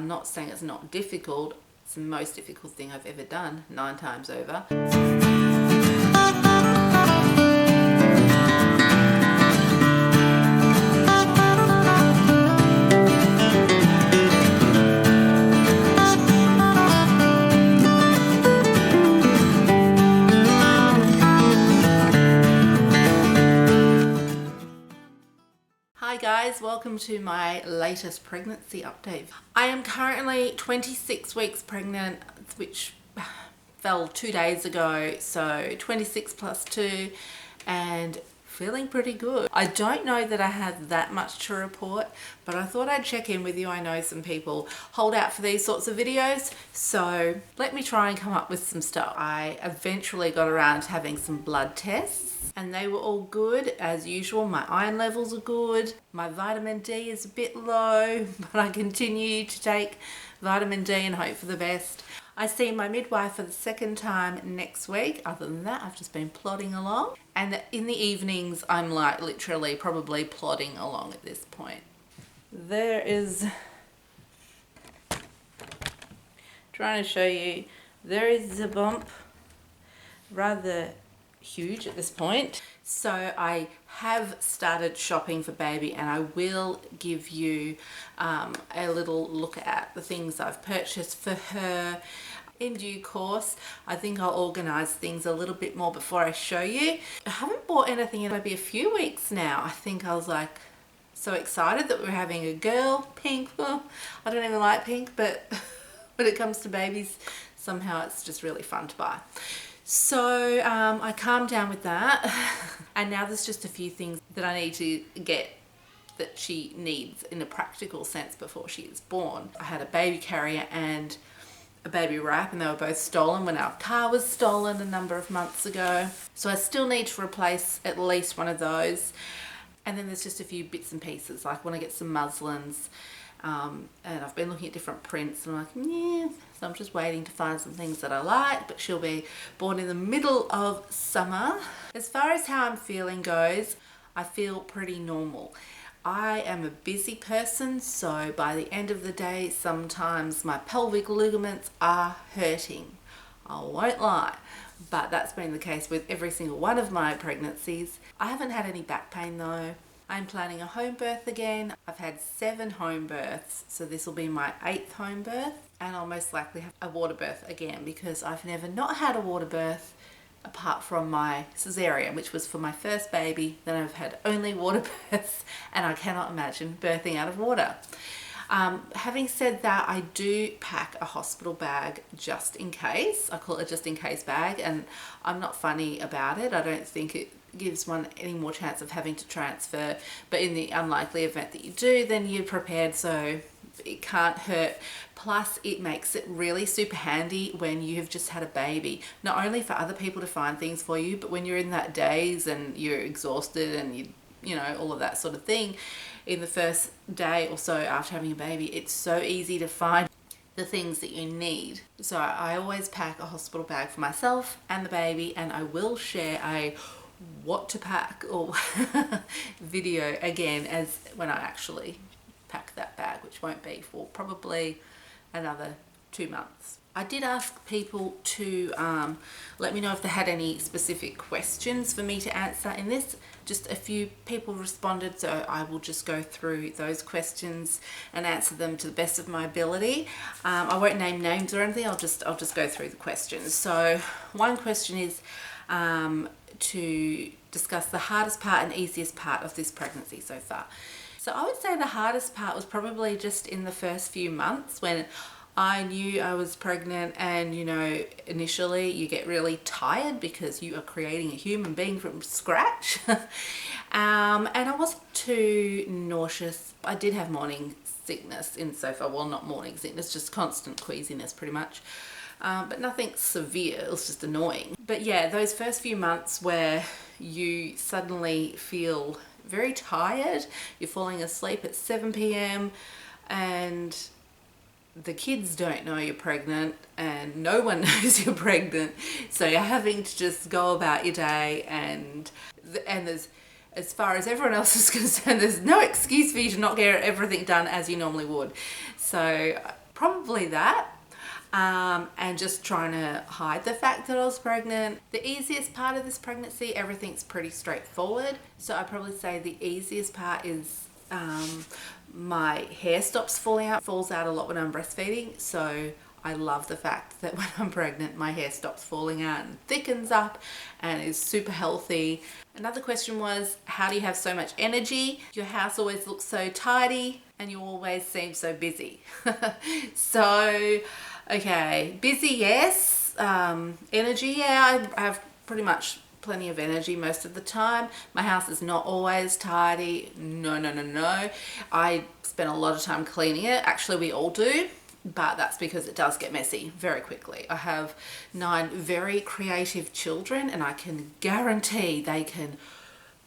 I'm not saying it's not difficult. It's the most difficult thing I've ever done, 9 times over. Hi guys, welcome to my latest pregnancy update. I am currently 26 weeks pregnant, which fell 2 days ago, so 26 plus 2, and feeling pretty good. I don't know that I have that much to report, but I thought I'd check in with you. I know some people hold out for these sorts of videos, so let me try and come up with some stuff. I eventually got around to having some blood tests, and they were all good as usual. My iron levels are good. My vitamin D is a bit low, but I continue to take vitamin D and hope for the best. I see my midwife for the second time next week. Other than that, I've just been plodding along. And in the evenings, I'm like literally probably plodding along at this point. There is, trying to show you, there is a bump, rather huge at this point. So I have started shopping for baby, and I will give you a little look at the things I've purchased for her in due course. I think I'll organize things a little bit more before I show you. I haven't bought anything in maybe a few weeks now. I think I was like so excited that we're having a girl. Pink, well, I don't even like pink, but when it comes to babies, somehow it's just really fun to buy. So I calmed down with that, and now there's just a few things that I need to get that she needs in a practical sense before she is born. I had a baby carrier and a baby wrap, and they were both stolen when our car was stolen a number of months ago. So I still need to replace at least one of those. And then there's just a few bits and pieces, like when I get some muslins, and I've been looking at different prints, and I'm like, yeah, so I'm just waiting to find some things that I like, but she'll be born in the middle of summer. As far as how I'm feeling goes, I feel pretty normal. I am a busy person, so by the end of the day, sometimes my pelvic ligaments are hurting. I won't lie, but that's been the case with every single one of my pregnancies. I haven't had any back pain though. I'm planning a home birth again. I've had 7 home births, so this will be my 8th home birth, and I'll most likely have a water birth again because I've never not had a water birth apart from my cesarean, which was for my first baby. Then I've had only water births, and I cannot imagine birthing out of water. Having said that, I do pack a hospital bag just in case. I call it a just in case bag, and I'm not funny about it. I don't think it gives one any more chance of having to transfer, but in the unlikely event that you do, then you're prepared, so it can't hurt. Plus it makes it really super handy when you have just had a baby, not only for other people to find things for you, but when you're in that daze and you're exhausted and you know, all of that sort of thing in the first day or so after having a baby, it's so easy to find the things that you need. So I always pack a hospital bag for myself and the baby, and I will share a what to pack or video again as when I actually pack that bag, which won't be for probably another 2 months. I did ask people to let me know if they had any specific questions for me to answer in this. Just a few people responded, so I will just go through those questions and answer them to the best of my ability. I won't name names or anything. I'll just go through the questions. So one question is to discuss the hardest part and easiest part of this pregnancy so far. So I would say the hardest part was probably just in the first few months when I knew I was pregnant, and you know, initially you get really tired because you are creating a human being from scratch. And I wasn't too nauseous. I did have morning sickness insofar, well, not morning sickness, just constant queasiness pretty much. But nothing severe, it was just annoying. But yeah, those first few months where you suddenly feel very tired, you're falling asleep at 7 p.m. and the kids don't know you're pregnant and no one knows you're pregnant, so you're having to just go about your day, and there's, as far as everyone else is concerned, there's no excuse for you to not get everything done as you normally would. So probably that. And just trying to hide the fact that I was pregnant. The easiest part of this pregnancy, everything's pretty straightforward. So I'd probably say the easiest part is my hair stops falling out. It falls out a lot when I'm breastfeeding. So I love the fact that when I'm pregnant, my hair stops falling out and thickens up and is super healthy. Another question was, how do you have so much energy? Your house always looks so tidy and you always seem so busy. So, okay, busy, yes. Energy, yeah, I have pretty much plenty of energy most of the time. My house is not always tidy. No. I spend a lot of time cleaning it. Actually, we all do. But that's because it does get messy very quickly. I have 9 very creative children and I can guarantee they can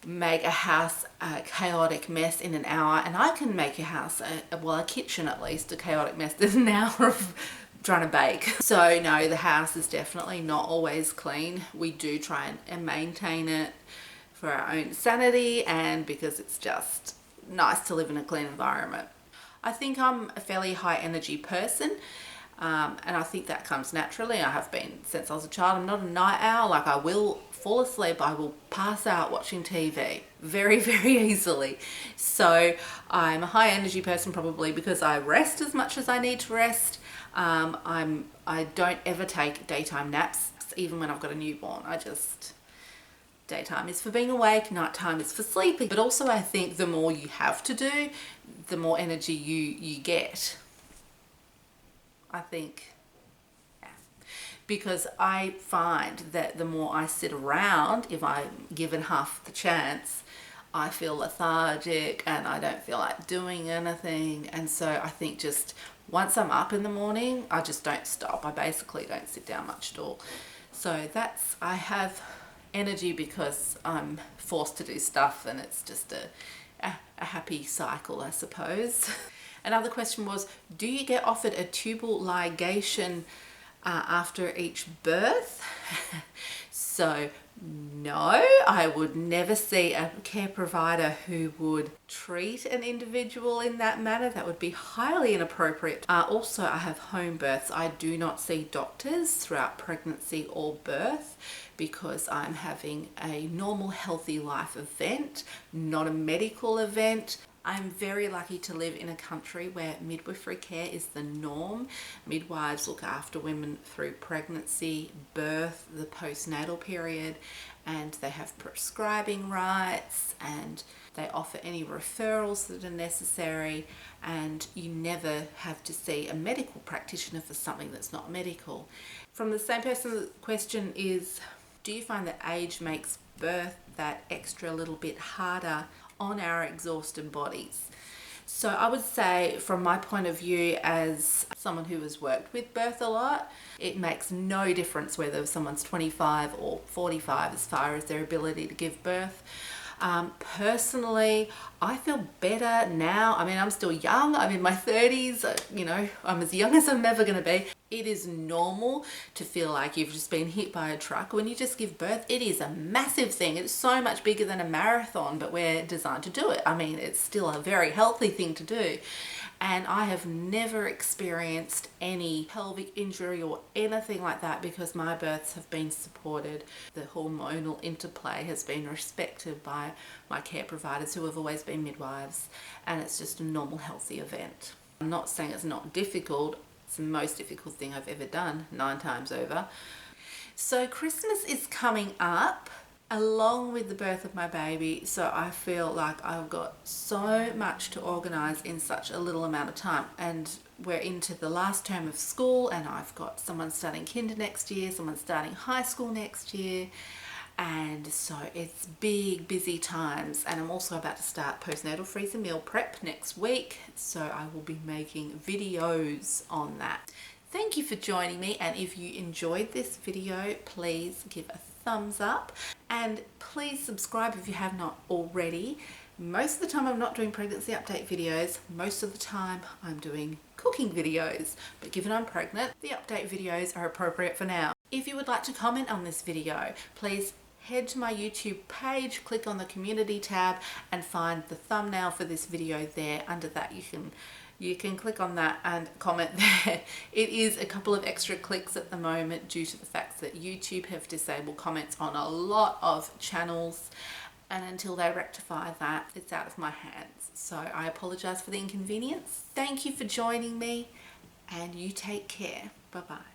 make a house a chaotic mess in an hour, and I can make a house, a kitchen at least, a chaotic mess in an hour of trying to bake. So no, the house is definitely not always clean. We do try and maintain it for our own sanity and because it's just nice to live in a clean environment. I think I'm a fairly high energy person, and I think that comes naturally. I have been since I was a child. I'm not a night owl. Like, I will fall asleep, I will pass out watching TV very, very easily. So I'm a high energy person probably because I rest as much as I need to rest. I don't ever take daytime naps, even when I've got a newborn. Daytime is for being awake, nighttime is for sleeping. But also I think the more you have to do, the more energy you get. I think, yeah. Because I find that the more I sit around, if I'm given half the chance, I feel lethargic and I don't feel like doing anything. And so I think just once I'm up in the morning, I just don't stop. I basically don't sit down much at all. So I have energy because I'm forced to do stuff, and it's just a happy cycle, I suppose. Another question was, do you get offered a tubal ligation after each birth? So no, I would never see a care provider who would treat an individual in that manner. That would be highly inappropriate. Also, I have home births. I do not see doctors throughout pregnancy or birth because I'm having a normal healthy life event, not a medical event. I'm very lucky to live in a country where midwifery care is the norm. Midwives look after women through pregnancy, birth, the postnatal period, and they have prescribing rights, and they offer any referrals that are necessary, and you never have to see a medical practitioner for something that's not medical. From the same person, the question is, do you find that age makes birth that extra little bit harder on our exhausted bodies? So I would say, from my point of view as someone who has worked with birth a lot, it makes no difference whether someone's 25 or 45 as far as their ability to give birth. Personally, I feel better now. I mean, I'm still young. I'm in my 30s. I'm as young as I'm ever going to be. It is normal to feel like you've just been hit by a truck. When you just give birth, it is a massive thing. It's so much bigger than a marathon, but we're designed to do it. I mean, it's still a very healthy thing to do. And I have never experienced any pelvic injury or anything like that because my births have been supported. The hormonal interplay has been respected by my care providers who have always been midwives, and it's just a normal healthy event. I'm not saying it's not difficult. It's the most difficult thing I've ever done, 9 times over. So Christmas is coming up along with the birth of my baby, so I feel like I've got so much to organise in such a little amount of time, and we're into the last term of school, and I've got someone starting kinder next year, someone starting high school next year, and so it's big busy times. And I'm also about to start postnatal freezer meal prep next week, so I will be making videos on that. Thank you for joining me, and if you enjoyed this video, please give a thumbs up and please subscribe if you have not already. Most of the time I'm not doing pregnancy update videos. Most of the time I'm doing cooking videos, but given I'm pregnant, the update videos are appropriate for now. If you would like to comment on this video, please head to my YouTube page, click on the community tab and find the thumbnail for this video there. Under that you can click on that and comment there. It is a couple of extra clicks at the moment due to the fact that YouTube have disabled comments on a lot of channels, and until they rectify that, it's out of my hands. So I apologize for the inconvenience. Thank you for joining me, and you take care. Bye bye.